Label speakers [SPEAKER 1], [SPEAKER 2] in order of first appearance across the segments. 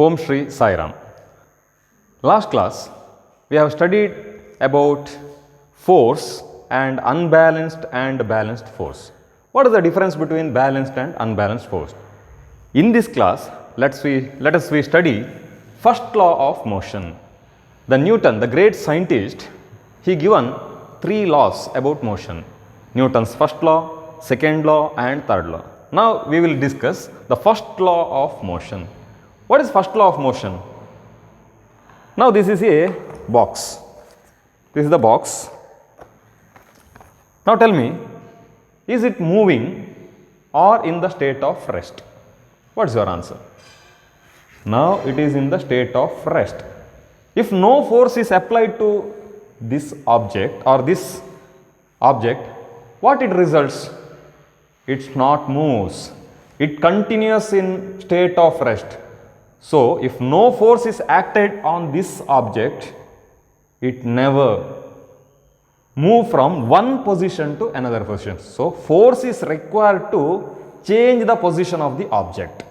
[SPEAKER 1] Om Shri Sai Ram. Last class we have studied about force and unbalanced and balanced force. What is the difference between balanced and unbalanced force? In this class, let us study first law of motion. The Newton, the great scientist, he given 3 laws about motion. Newton's first law, second law and third law. Now we will discuss the first law of motion. What is first law of motion? Now this is a box. This is the box. Now tell me, is it moving or in the state of rest? What is your answer? Now it is in the state of rest. If no force is applied to this object or this object, what it results? It not moves. It continues in state of rest. So if no force is acted on this object, it never move from one position to another position. So force is required to change the position of the object.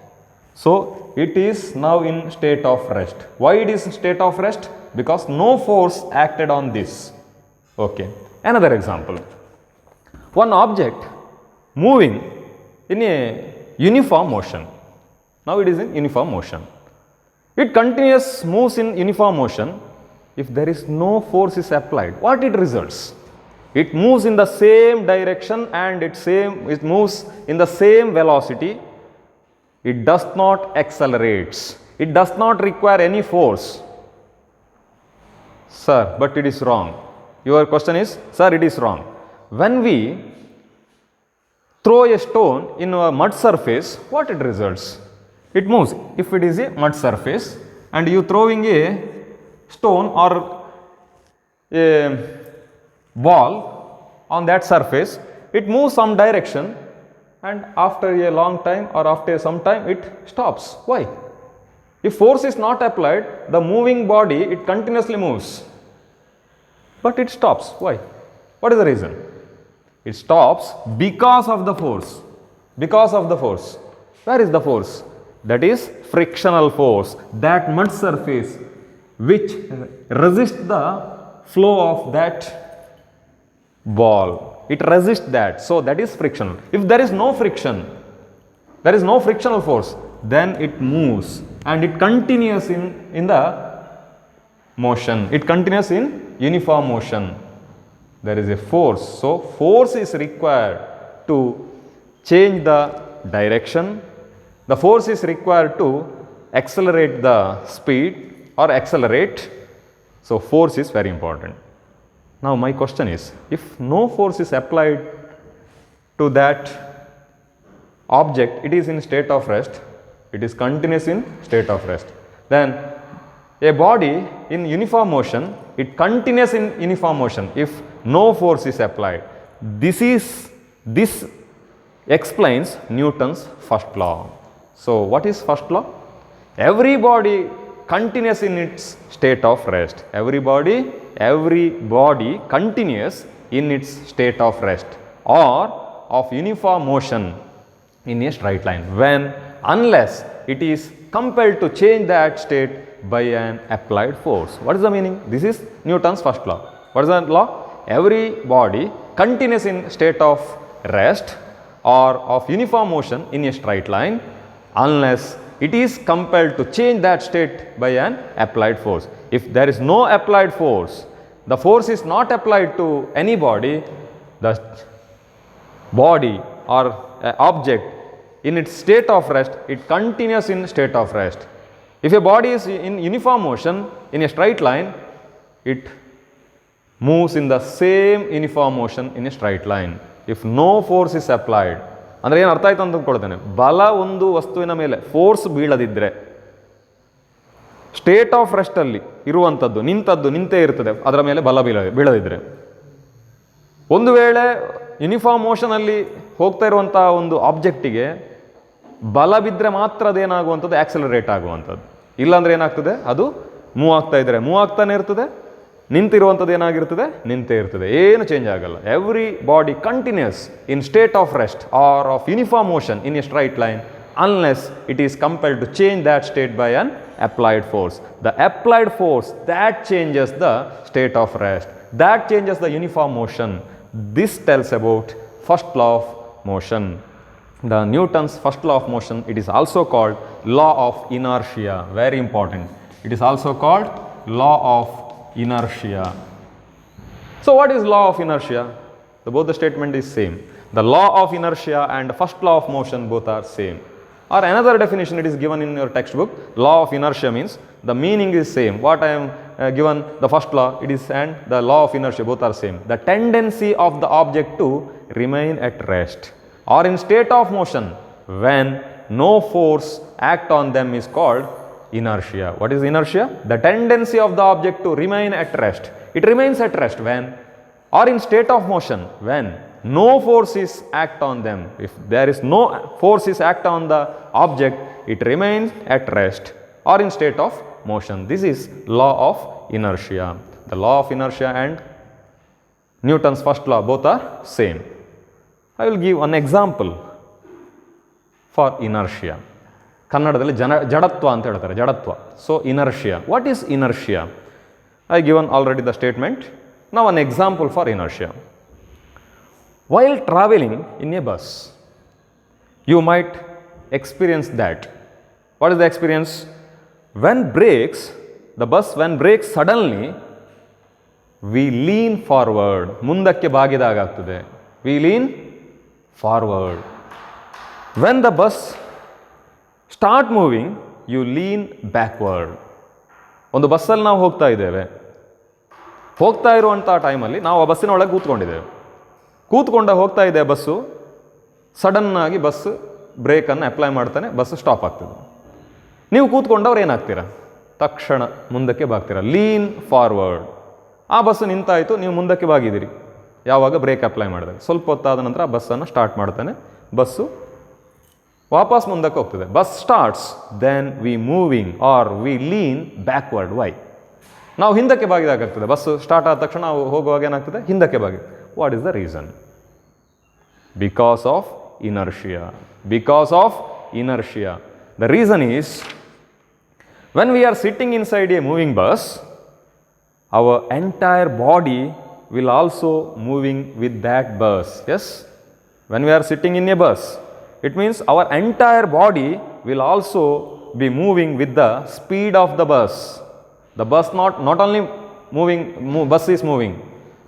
[SPEAKER 1] So it is now in state of rest. Why it is in state of rest? Because no force acted on this. Okay. Another example. One object moving in a uniform motion. Now it is in uniform motion. It continues moves in uniform motion. If there is no force is applied, what it results? It moves in the same direction and it moves in the same velocity. It does not accelerate. It does not require any force. Sir, but it is wrong. Your question is, sir, it is wrong. When we throw a stone in a mud surface, what it results? It moves. If it is a mud surface and you throwing a stone or a ball on that surface, it moves some direction and after a long time or after some time it stops. Why? If force is not applied, the moving body, it continuously moves. But it stops. Why? What is the reason? It stops because of the force. Because of the force. Where is the force? That is frictional force. That mud surface which resists the flow of that ball. It resists that. So that is frictional. If there is no friction, there is no frictional force, then it moves and it continues in the motion. It continues in uniform motion. There is a force. So force is required to change the direction. The force is required to accelerate the speed or accelerate. So force is very important. Now my question is, if no force is applied to that object, it is in state of rest, it is continuous in state of rest. Then a body in uniform motion, it continues in uniform motion if no force is applied. This explains Newton's first law. So what is first law? Every body continues in its state of rest. Every body continues in its state of rest or of uniform motion in a straight line unless it is compelled to change that state by an applied force. What is the meaning? This is Newton's first law. What is the law? Every body continues in state of rest or of uniform motion in a straight line unless it is compelled to change that state by an applied force. If there is no applied force, the force is not applied to any body, the body or object in its state of rest, it continues in state of rest. If a body is in uniform motion in a straight line, it moves in the same uniform motion in a straight line. If no force is applied, ಅಂದರೆ ಏನು ಅರ್ಥ ಆಯ್ತು ಅಂತ ಅಂದ್ಕೊಳ್ತೇನೆ, ಬಲ ಒಂದು ವಸ್ತುವಿನ ಮೇಲೆ force ಬೀಳದಿದ್ದರೆ state of ರೆಸ್ಟಲ್ಲಿ ಇರುವಂಥದ್ದು ನಿಂತೇ ಇರ್ತದೆ, ಅದರ ಮೇಲೆ ಬಲ ಬೀಳದಿದ್ದರೆ. ಒಂದು ವೇಳೆ ಯೂನಿಫಾರ್ಮ್ ಮೋಷನಲ್ಲಿ ಹೋಗ್ತಾ ಇರುವಂಥ ಒಂದು ಆಬ್ಜೆಕ್ಟಿಗೆ ಬಲ ಬಿದ್ದರೆ ಮಾತ್ರ ಅದೇನಾಗುವಂಥದ್ದು ಆಕ್ಸಲರೇಟ್ ಆಗುವಂಥದ್ದು. ಇಲ್ಲಾಂದರೆ ಏನಾಗ್ತದೆ, ಅದು ಮೂವ್ ಆಗ್ತಾ ಇದ್ದರೆ ಮೂವ್ ಆಗ್ತಾನೆ ಇರ್ತದೆ, ನಿಂತಿರುವಂಥದ್ದು ಏನಾಗಿರ್ತದೆ, ನಿಂತೇ ಇರ್ತದೆ, ಏನು ಚೇಂಜ್ ಆಗಲ್ಲ. Every body continues in state of rest or of uniform motion in a straight line unless it is compelled to change that state by an applied force. The applied force that changes the state of rest, that changes the uniform motion. This tells about first law of motion. The Newton's first law of motion, it is also called law of inertia. Very important. It is also called law of inertia. So what is law of inertia? Both the statement is same. The law of inertia and first law of motion both are same. Or another definition it is given in your textbook. Law of inertia means the meaning is same. What I am given the first law, it is, and the law of inertia both are same. The tendency of the object to remain at rest or in state of motion when no force act on them is called inertia. What is inertia? The tendency of the object to remain at rest. It remains at rest when, or in state of motion when no forces act on them. If there is no forces act on the object, it remains at rest or in state of motion. This is law of inertia. The law of inertia and Newton's first law both are same. I will give an example for inertia. ಕನ್ನಡದಲ್ಲಿ ಜಡತ್ವ ಅಂತ ಹೇಳ್ತಾರೆ, ಜಡತ್ವ. So inertia. What is inertia? I given already the statement. Now an example for inertia. While traveling in a bus, you might experience that. What is the experience? When when brakes suddenly, we lean forward. ಮುಂದಕ್ಕೆ ಬಾಗಿದಾಗ ಆಗ್ತದೆ. We lean forward. When the bus start moving, you lean backward. ಒಂದು ಬಸ್ಸಲ್ಲಿ ನಾವು ಹೋಗ್ತಾ ಇದ್ದೇವೆ. ಹೋಗ್ತಾ ಇರುವಂಥ ಟೈಮಲ್ಲಿ ನಾವು ಆ ಬಸ್ಸಿನ ಒಳಗೆ ಕೂತ್ಕೊಂಡು ಹೋಗ್ತಾ ಇದೆ ಬಸ್ಸು. ಸಡನ್ನಾಗಿ ಬಸ್ ಬ್ರೇಕನ್ನು ಅಪ್ಲೈ ಮಾಡ್ತಾನೆ, ಬಸ್ಸು ಸ್ಟಾಪ್ ಆಗ್ತದೆ. ನೀವು ಕೂತ್ಕೊಂಡವ್ರು ಏನಾಗ್ತೀರಾ? ತಕ್ಷಣ ಮುಂದಕ್ಕೆ ಬಾಗ್ತೀರಾ, ಲೀನ್ ಫಾರ್ವರ್ಡ್. ಆ ಬಸ್ಸು ನಿಂತಾಯಿತು, ನೀವು ಮುಂದಕ್ಕೆ ಬಾಗಿದ್ದೀರಿ. ಯಾವಾಗ? ಬ್ರೇಕ್ ಅಪ್ಲೈ ಮಾಡಿದಾಗ. ಸ್ವಲ್ಪ ಹೊತ್ತಾದ ನಂತರ ಆ ಬಸ್ಸನ್ನು ಸ್ಟಾರ್ಟ್ ಮಾಡ್ತಾನೆ, ಬಸ್ಸು ವಾಪಸ್ ಮುಂದಕ್ಕೆ ಹೋಗ್ತದೆ. Bus starts, then we moving are we lean backward. Why? ನಾವು ಹಿಂದಕ್ಕೆ ಬಾಗಿದಾಗ ಆಗ್ತದೆ. ಬಸ್ಸು ಸ್ಟಾರ್ಟ್ ಆದ ತಕ್ಷಣ ನಾವು ಹೋಗುವಾಗ ಏನಾಗ್ತದೆ? ಹಿಂದಕ್ಕೆ ಬಾಗಿ. What is the reason? Because of inertia. Because of inertia. The reason is, when we are sitting inside a moving bus, our entire body will also moving with that bus. Yes? When we are sitting in a bus, it means our entire body will also be moving with the speed of the bus. The bus not only moving, bus is moving.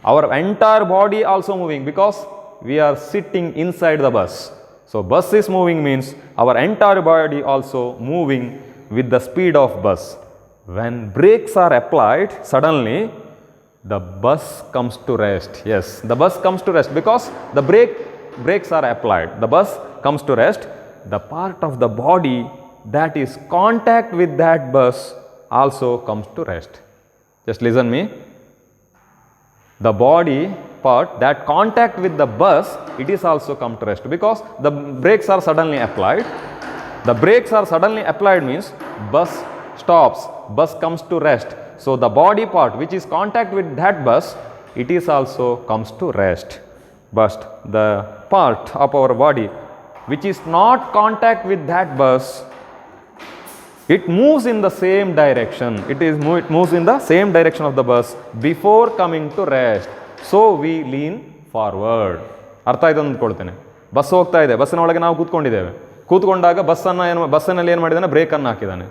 [SPEAKER 1] Our entire body also moving because we are sitting inside the bus. So bus is moving means our entire body also moving with the speed of bus. When brakes are applied, suddenly the bus comes to rest. Yes, the bus comes to rest because the brakes are applied. The bus comes to rest. The part of the body that is contact with that bus also comes to rest. Just listen me. The body part that contact with the bus, it is also come to rest because the brakes are suddenly applied. The brakes are suddenly applied means bus stops, bus comes to rest. So the body part which is contact with that bus, it is also comes to rest. But the part of our body which is not contact with that bus, it moves in the same direction. It moves in the same direction of the bus before coming to rest. So we lean forward. ಅರ್ಥ ಆಯ್ತು ಅಂದ್ಕೊಳ್ತೇನೆ. Bus ಹೋಗ್ತಾ ಇದೆ, ಬಸ್ಸಿನ ಒಳಗೆ ನಾವು ಕೂತ್ಕೊಂಡಿದ್ದೇವೆ. ಕೂತ್ಕೊಂಡಾಗ ಬಸ್ಸಿನಲ್ಲಿ ಏನು ಮಾಡಿದ್ದಾನೆ? ಬ್ರೇಕನ್ನು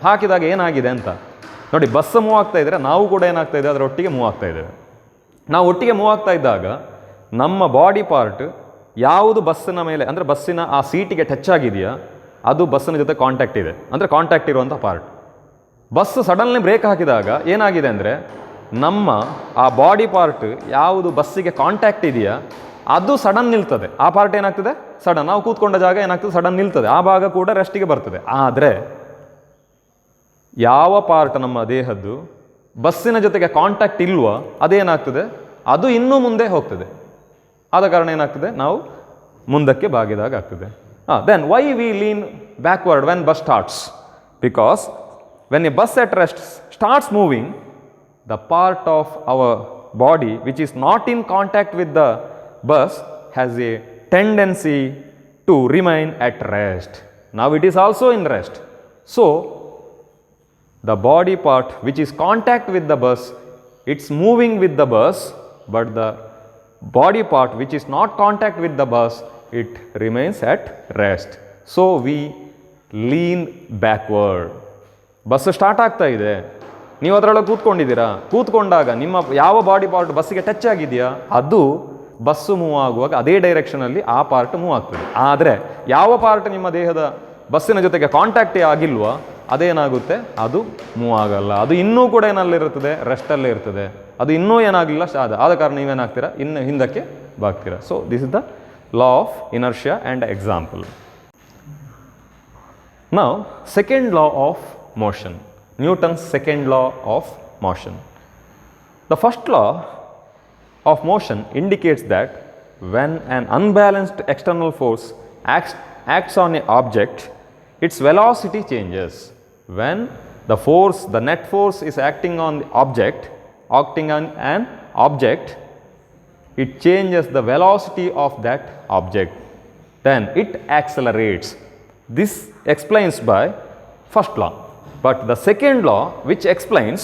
[SPEAKER 1] ಹಾಕಿದಾಗ ಏನಾಗಿದೆ ಅಂತ ನೋಡಿ. ಬಸ್ ಮೂವ್ ಆಗ್ತಾ ಇದ್ದರೆ ನಾವು ಕೂಡ ಏನಾಗ್ತಾ ಇದೆ? ಅದರ ಒಟ್ಟಿಗೆ ಮೂವ್ ಆಗ್ತಾ ಇದ್ದೇವೆ. ನಾವು ಒಟ್ಟಿಗೆ ಮೂವ್ ಆಗ್ತಾ ಇದ್ದಾಗ ನಮ್ಮ ಬಾಡಿ ಪಾರ್ಟ್ ಯಾವುದು ಬಸ್ಸಿನ ಮೇಲೆ, ಅಂದರೆ ಬಸ್ಸಿನ ಆ ಸೀಟಿಗೆ ಟಚ್ ಆಗಿದೆಯಾ, ಅದು ಬಸ್ಸಿನ ಜೊತೆ ಕಾಂಟ್ಯಾಕ್ಟ್ ಇದೆ, ಅಂದರೆ ಕಾಂಟ್ಯಾಕ್ಟ್ ಇರುವಂಥ ಪಾರ್ಟ್. ಬಸ್ ಸಡನ್ಲಿ ಬ್ರೇಕ್ ಹಾಕಿದಾಗ ಏನಾಗಿದೆ ಅಂದರೆ ನಮ್ಮ ಆ ಬಾಡಿ ಪಾರ್ಟ್ ಯಾವುದು ಬಸ್ಸಿಗೆ ಕಾಂಟ್ಯಾಕ್ಟ್ ಇದೆಯಾ ಅದು ಸಡನ್ ನಿಲ್ತದೆ. ಆ ಪಾರ್ಟ್ ಏನಾಗ್ತದೆ? ಸಡನ್. ನಾವು ಕೂತ್ಕೊಂಡ ಜಾಗ ಏನಾಗ್ತದೆ? ಸಡನ್ ನಿಲ್ತದೆ. ಆ ಭಾಗ ಕೂಡ ರೆಸ್ಟಿಗೆ ಬರ್ತದೆ. ಆದರೆ ಯಾವ ಪಾರ್ಟ್ ನಮ್ಮ ದೇಹದ್ದು ಬಸ್ಸಿನ ಜೊತೆಗೆ ಕಾಂಟ್ಯಾಕ್ಟ್ ಇಲ್ವೋ ಅದೇನಾಗ್ತದೆ? ಅದು ಇನ್ನೂ ಮುಂದೆ ಹೋಗ್ತದೆ. ಆದ ಕಾರಣ ಏನಾಗ್ತದೆ? ನಾವು ಮುಂದಕ್ಕೆ ಬಾಗಿದಾಗ ಆಗ್ತದೆ. Then why we lean backward when bus starts? Because when a bus at rest starts moving, the part of our body which is not in contact with the bus has a tendency to remain at rest. Now it is also in rest. So the body part which is contact with the bus, it's moving with the bus, but the body part which is not contact with the bus, it remains at rest. So we lean backward. Bus start ಆಗ್ತಾ ಇದೆ, ನೀವು ಅದರೊಳಗೆ ಕೂತ್ಕೊಂಡಿದ್ದೀರಾ, ಕೂತ್ಕೊಂಡಾಗ ನಿಮ್ಮ ಯಾವ body part ಬಸ್ಸಿಗೆ touch ಆಗಿದೆಯಾ ಅದು bus move ಆಗುವಾಗ ಅದೇ ಡೈರೆಕ್ಷನಲ್ಲಿ ಆ ಪಾರ್ಟ್ ಮೂವ್ ಆಗ್ತದೆ. ಆದರೆ ಯಾವ ಪಾರ್ಟ್ ನಿಮ್ಮ ದೇಹದ ಬಸ್ಸಿನ ಜೊತೆಗೆ ಕಾಂಟ್ಯಾಕ್ಟೇ ಆಗಿಲ್ವೋ ಅದೇನಾಗುತ್ತೆ, ಅದು ಮೂವ್ ಆಗಲ್ಲ. ಅದು ಇನ್ನೂ ಕೂಡ ಏನಲ್ಲಿರುತ್ತದೆ, ರೆಸ್ಟಲ್ಲೇ ಇರ್ತದೆ. ಅದು ಇನ್ನೂ ಏನಾಗಲಿಲ್ಲ, ಆದ ಕಾರಣ ನೀವೇನಾಗ್ತೀರಾ, ಇನ್ನು ಹಿಂದಕ್ಕೆ ಬಾಗ್ತೀರಾ. So this is the law of inertia and example. Now, second law of motion, Newton's second law of motion. The first law of motion indicates that when an unbalanced external force acts on an object, its velocity changes. When the force, the net force is acting on the object, it changes the velocity of that object. Then it accelerates. This explains by first law. But the second law, which explains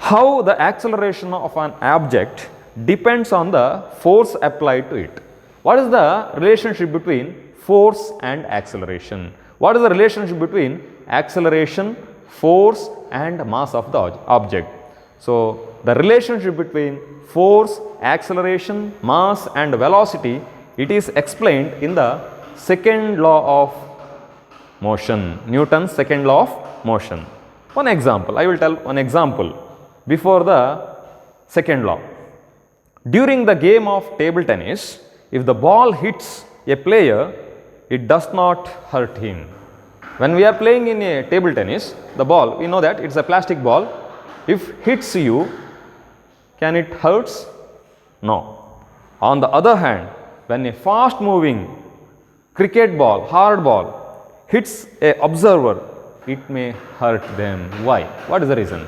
[SPEAKER 1] how the acceleration of an object depends on the force applied to it. What is the relationship between force and acceleration? What is the relationship between acceleration, force and mass of the object? So the relationship between force, acceleration, mass and velocity, it is explained in the second law of motion, Newton's second law of motion. One example, I will tell one example before the second law. During the game of table tennis, if the ball hits a player, it does not hurt him. When we are playing in a table tennis, the ball, we know that it's a plastic ball. If hits you, can it hurts? No. On the other hand, when a fast moving cricket ball, hard ball, hits a observer, it may hurt them. Why? What is the reason?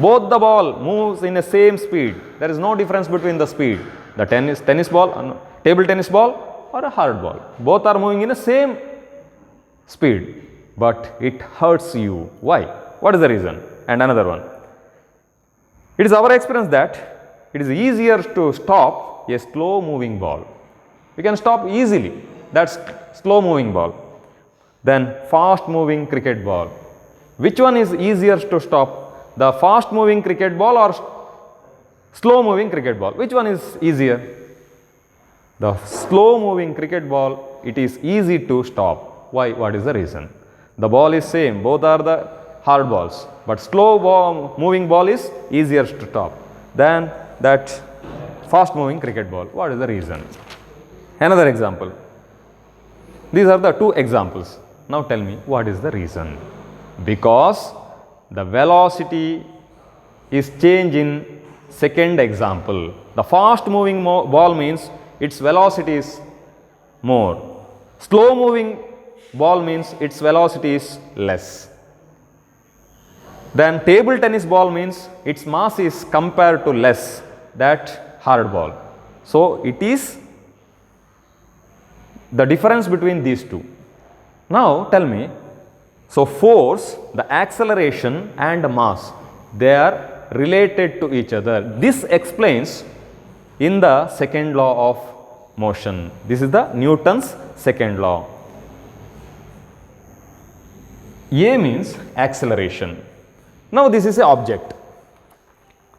[SPEAKER 1] Both the ball moves in the same speed. There is no difference between the speed. The tennis ball, table tennis ball or a hard ball. Both are moving in the same speed, but it hurts you. Why? What is the reason? And another one. It is our experience that it is easier to stop a slow moving ball. We can stop easily. That's slow moving ball than fast moving cricket ball. Which one is easier to stop, the fast moving cricket ball or slow moving cricket ball? Which one is easier? The slow moving cricket ball, it is easy to stop. Why? What is the reason? The ball is same, both are the hard balls, but slow moving ball is easier to stop than that fast moving cricket ball. What is the reason? Another example. These are the two examples. Now tell me, what is the reason? Because the velocity is changed in second example. The fast moving ball means its velocity is more. Slow moving ball means its velocity is less. Then table tennis ball means its mass is compared to less that hard ball. So it is the difference between these two. Now tell me, so force, the acceleration and mass, they are related to each other. This explains in the second law of motion. This is the Newton's second law. A means acceleration. Now this is an object.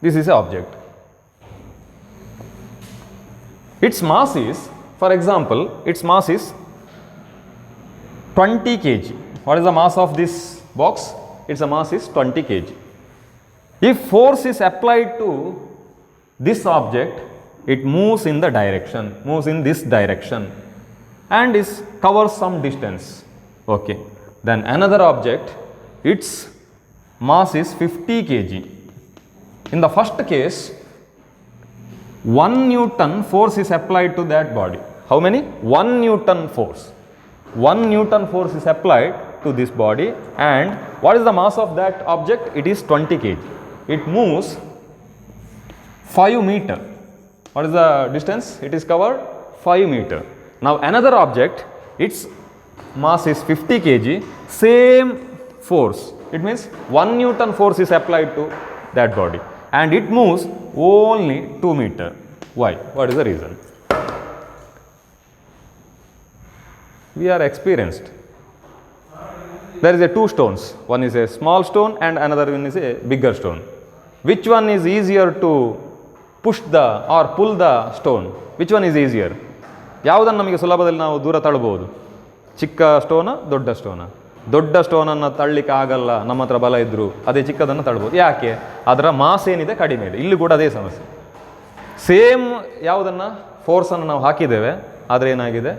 [SPEAKER 1] This is an object. Its mass is, for example, its mass is 20 kg. What is the mass of this box? Its mass is 20 kg. If force is applied to this object, it moves in the direction, moves in this direction and covers some distance. Okay. Then another object, its mass is 50 kg. In the first case, 1 Newton force is applied to that body. How many? 1 Newton force. 1 Newton force is applied to this body, and what is the mass of that object? It is 20 kg. It moves 5 meter. What is the distance? It is covered 5 meter. Now another object, its mass is 50 kg, same force It means 1 Newton force is applied to that body and it moves only 2 meter. Why? What is the reason? We are experienced. There is a 2 stones. One is a small stone and another one is a bigger stone. Which one is easier to push the or pull the stone? Which one is easier? ಯಾವುದನ್ನು ನಮಗೆ ಸುಲಭದಲ್ಲಿ ನಾವು ದೂರ ತಳ್ಳಬಹುದು? ಚಿಕ್ಕ ಸ್ಟೋನ ದೊಡ್ಡ ಸ್ಟೋನ? ದೊಡ್ಡ ಸ್ಟೋನನ್ನು ತಳ್ಳಲಿಕ್ಕೆ ಆಗಲ್ಲ ನಮ್ಮ ಹತ್ರ ಬಲ ಇದ್ದರೂ, ಅದೇ ಚಿಕ್ಕದನ್ನು ತಳ್ಬೋದು. ಯಾಕೆ? ಅದರ ಮಾಸ್ ಏನಿದೆ ಕಡಿಮೆ ಇದೆ. ಇಲ್ಲಿ ಕೂಡ ಅದೇ ಸಮಸ್ಯೆ. ಸೇಮ್ ಯಾವುದನ್ನು ಫೋರ್ಸನ್ನು ನಾವು ಹಾಕಿದ್ದೇವೆ, ಆದರೆ ಏನಾಗಿದೆ,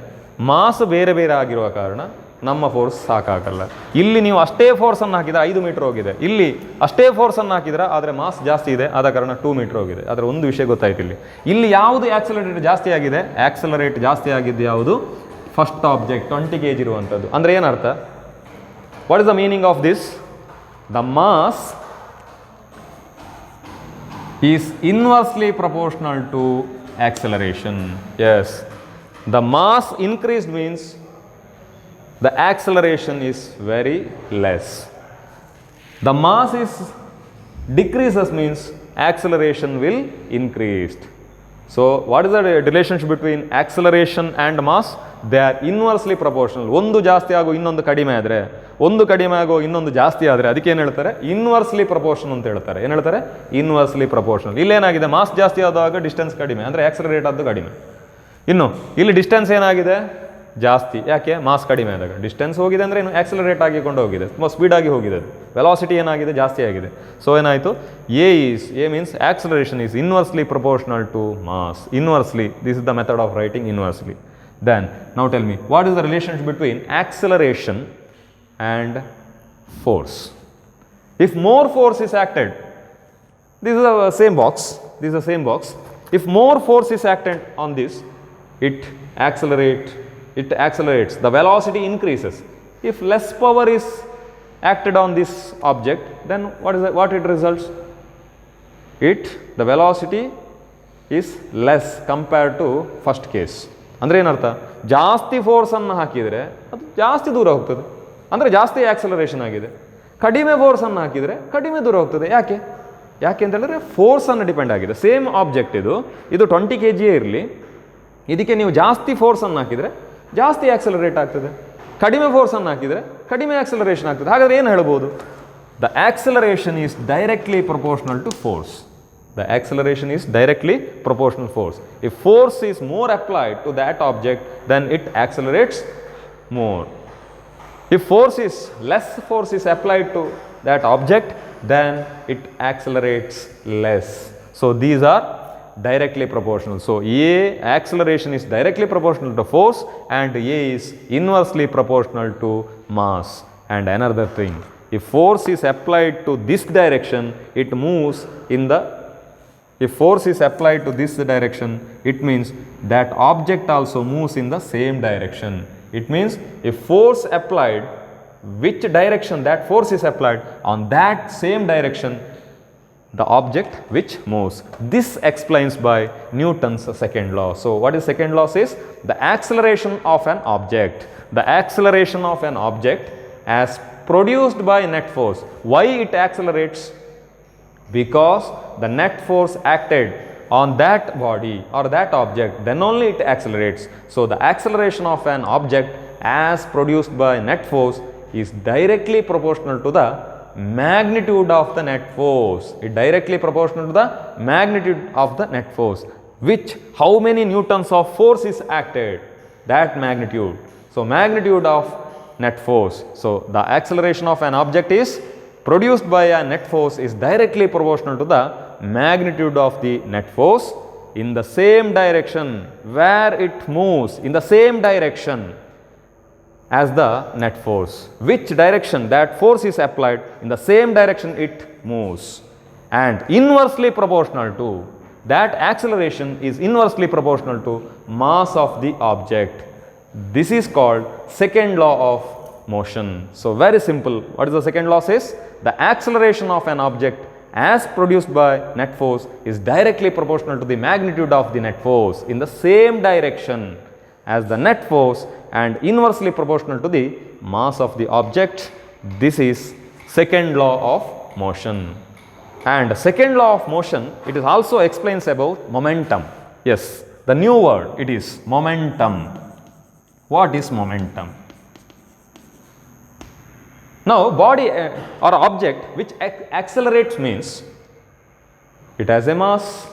[SPEAKER 1] ಮಾಸ್ ಬೇರೆ ಬೇರೆ ಆಗಿರುವ ಕಾರಣ ನಮ್ಮ ಫೋರ್ಸ್ ಸಾಕಾಗಲ್ಲ. ಇಲ್ಲಿ ನೀವು ಅಷ್ಟೇ ಫೋರ್ಸನ್ನು ಹಾಕಿದರೆ 5 ಮೀಟರ್ ಹೋಗಿದೆ, ಇಲ್ಲಿ ಅಷ್ಟೇ ಫೋರ್ಸನ್ನು ಹಾಕಿದರೆ ಆದರೆ ಮಾಸ್ ಜಾಸ್ತಿ ಇದೆ, ಆದ ಕಾರಣ 2 ಮೀಟರ್ ಹೋಗಿದೆ. ಅದರ ಒಂದು ವಿಷಯ ಗೊತ್ತಾಯ್ತು. ಇಲ್ಲಿ ಯಾವುದು ಆಕ್ಸಲರೇಟ್ ಜಾಸ್ತಿ ಆಗಿದೆ? ಆಕ್ಸಲರೇಟ್ ಜಾಸ್ತಿ ಆಗಿದ್ದು ಯಾವುದು? ಫಸ್ಟ್ ಆಬ್ಜೆಕ್ಟ್ 20 kg ಇರುವಂಥದ್ದು. ಅಂದರೆ ಏನರ್ಥ? What is the meaning of this? The mass is inversely proportional to acceleration. Yes, the mass increased means the acceleration is very less. The mass is decreases means acceleration will increase. So what is the relationship between acceleration and mass? They are inversely proportional. ಒಂದು ಜಾಸ್ತಿ ಆಗೋ ಇನ್ನೊಂದು ಕಡಿಮೆ ಆದರೆ, ಒಂದು ಕಡಿಮೆ ಆಗೋ ಇನ್ನೊಂದು ಜಾಸ್ತಿ ಆದರೆ ಅದಕ್ಕೆ ಏನು ಹೇಳ್ತಾರೆ? ಇನ್ವರ್ಸ್ಲಿ ಪ್ರಪೋರ್ಷನ್ ಅಂತ ಹೇಳ್ತಾರೆ. ಏನು ಹೇಳ್ತಾರೆ? Inversely proportional. ಇಲ್ಲೇನಾಗಿದೆ? ಮಾಸ್ ಜಾಸ್ತಿ ಆದಾಗ ಡಿಸ್ಟೆನ್ಸ್ ಕಡಿಮೆ, ಅಂದರೆ ಆಕ್ಸಲರೇಟ್ ಆದ್ದು ಕಡಿಮೆ. ಇನ್ನು ಇಲ್ಲಿ ಡಿಸ್ಟೆನ್ಸ್ ಏನಾಗಿದೆ? ಜಾಸ್ತಿ. ಯಾಕೆ? ಮಾಸ್ ಕಡಿಮೆ ಆದಾಗ. ಡಿಸ್ಟೆನ್ಸ್ ಹೋಗಿದೆ ಅಂದರೆ ಏನು? ಆಕ್ಸಲರೇಟ್ ಆಗಿಕೊಂಡು ಹೋಗಿದೆ, ತುಂಬ ಸ್ಪೀಡಾಗಿ ಹೋಗಿದೆ. ವೆಲಾಸಿಟಿ ಏನಾಗಿದೆ? ಜಾಸ್ತಿ ಆಗಿದೆ. ಸೊ ಏನಾಯಿತು? A means acceleration is inversely proportional to mass. Inversely, this is the method of writing inversely. Then now tell me, what is the relationship between acceleration and force? If more force is acted, this is the same box. If more force is acted on this, it accelerates, the velocity increases. If less power is acted on this object, then what it results? The velocity is less compared to first case. ಅಂದರೆ ಏನರ್ಥ? ಜಾಸ್ತಿ ಫೋರ್ಸನ್ನು ಹಾಕಿದರೆ ಅದು ಜಾಸ್ತಿ ದೂರ ಹೋಗ್ತದೆ, ಅಂದರೆ ಜಾಸ್ತಿ ಆಕ್ಸಲರೇಷನ್ ಆಗಿದೆ. ಕಡಿಮೆ ಫೋರ್ಸನ್ನು ಹಾಕಿದರೆ ಕಡಿಮೆ ದೂರ ಹೋಗ್ತದೆ. ಯಾಕೆ ಅಂತ ಹೇಳಿದ್ರೆ ಫೋರ್ಸನ್ನು ಡಿಪೆಂಡ್ ಆಗಿದೆ. ಸೇಮ್ ಆಬ್ಜೆಕ್ಟ್ ಇದು 20 kg ಇರಲಿ, ಇದಕ್ಕೆ ನೀವು ಜಾಸ್ತಿ ಫೋರ್ಸನ್ನು ಹಾಕಿದರೆ ಜಾಸ್ತಿ ಆಕ್ಸಲರೇಟ್ ಆಗ್ತದೆ, ಕಡಿಮೆ ಫೋರ್ಸನ್ನು ಹಾಕಿದರೆ ಕಡಿಮೆ ಆಕ್ಸಲರೇಷನ್ ಆಗ್ತದೆ. ಹಾಗಾದರೆ ಏನು ಹೇಳ್ಬೋದು? The acceleration is directly proportional to force. The acceleration is directly proportional force. If force is more applied to that object, then it accelerates more. If less force is applied to that object, then it accelerates less. So these are directly proportional. So acceleration is directly proportional to force and A is inversely proportional to mass. And another thing, if force is applied to this direction, it moves in the If force is applied to this direction, it means that object also moves in the same direction. It means if force applied, which direction that force is applied, on that same direction the object which moves. This explains by Newton's second law. So what is second law says? The acceleration of an object. The acceleration of an object as produced by net force. Why it accelerates? Because the net force acted on that body or that object, then only it accelerates. So the acceleration of an object as produced by net force is directly proportional to the magnitude of the net force. It directly proportional to the magnitude of the net force. Which, how many newtons of force is acted? That magnitude. So magnitude of net force. So the acceleration of an object is produced by a net force is directly proportional to the magnitude of the net force in the same direction where it moves, in the same direction as the net force. Which direction that force is applied, in the same direction it moves, and inversely proportional to that acceleration is inversely proportional to mass of the object. This is called second law of motion. So very simple. What is the second law says? The acceleration of an object as produced by net force is directly proportional to the magnitude of the net force in the same direction as the net force and inversely proportional to the mass of the object. This is second law of motion. And second law of motion, it is also explains about momentum. Yes, the new word, it is momentum. What is momentum? Now, body or object which accelerates means it has a mass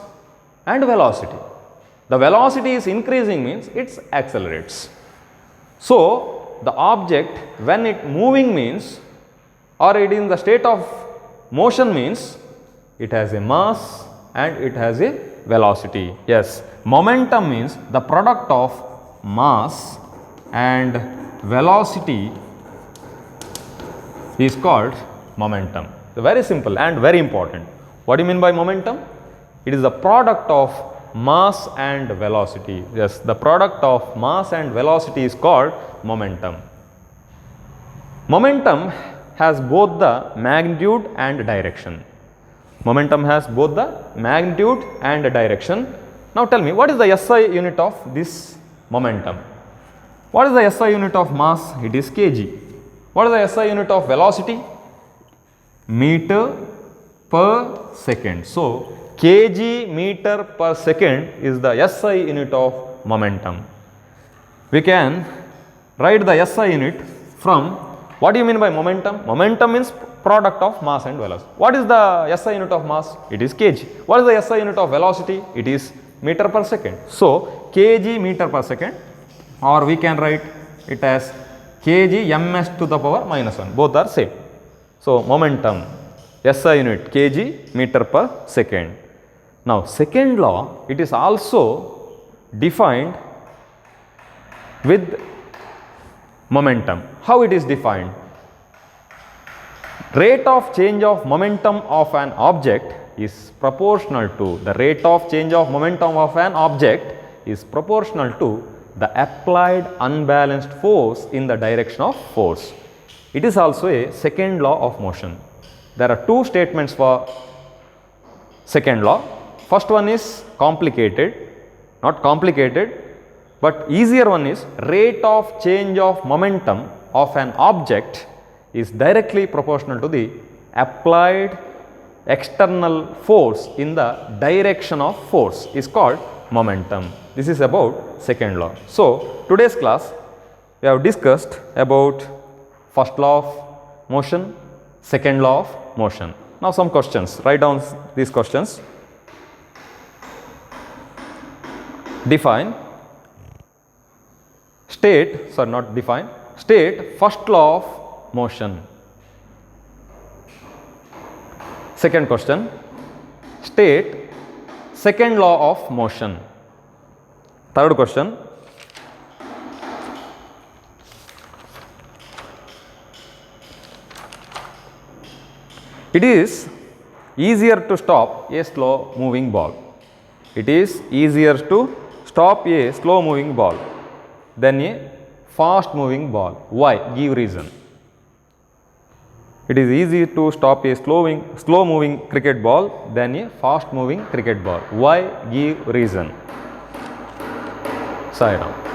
[SPEAKER 1] and velocity. The velocity is increasing means it accelerates. So, the object when it moving means, or it in the state of motion means, it has a mass and it has a velocity. Yes, momentum means the product of mass and velocity is called momentum. Very simple and very important. What do you mean by momentum? It is the product of mass and velocity. Yes, the product of mass and velocity is called momentum. Momentum has both the magnitude and direction. Momentum has both the magnitude and direction. Now tell me, what is the SI unit of this momentum? What is the SI unit of mass? It is kg. What is the SI unit of velocity? Meter per second. So, kg meter per second is the SI unit of momentum. We can write the SI unit from, what do you mean by momentum? Momentum means product of mass and velocity. What is the SI unit of mass? It is kg. What is the SI unit of velocity? It is meter per second. So, kg meter per second, or we can write it as kg ms to the power minus 1. Both are same. So, momentum SI unit kg meter per second. Now, second law, it is also defined with momentum. How it is defined? Rate of change of momentum of an object is proportional to, the rate of change of momentum of an object is proportional to the applied unbalanced force in the direction of force. It is also a second law of motion. There are two statements for second law. First one is complicated, not complicated, but easier one is rate of change of momentum of an object is directly proportional to the applied external force in the direction of force is called momentum. This is about second law. So, today's class we have discussed about first law of motion, second law of motion. Now, some questions, write down these questions. Define, state, sorry not define, state first law of motion. Second question, state second law of motion. Third question, it is easier to stop a slow moving ball. It is easier to stop a slow moving ball than a fast moving ball. Why? Give reason. It is easy to stop a slow moving cricket ball than a fast moving cricket ball. Why? Give reason. Sai Ram.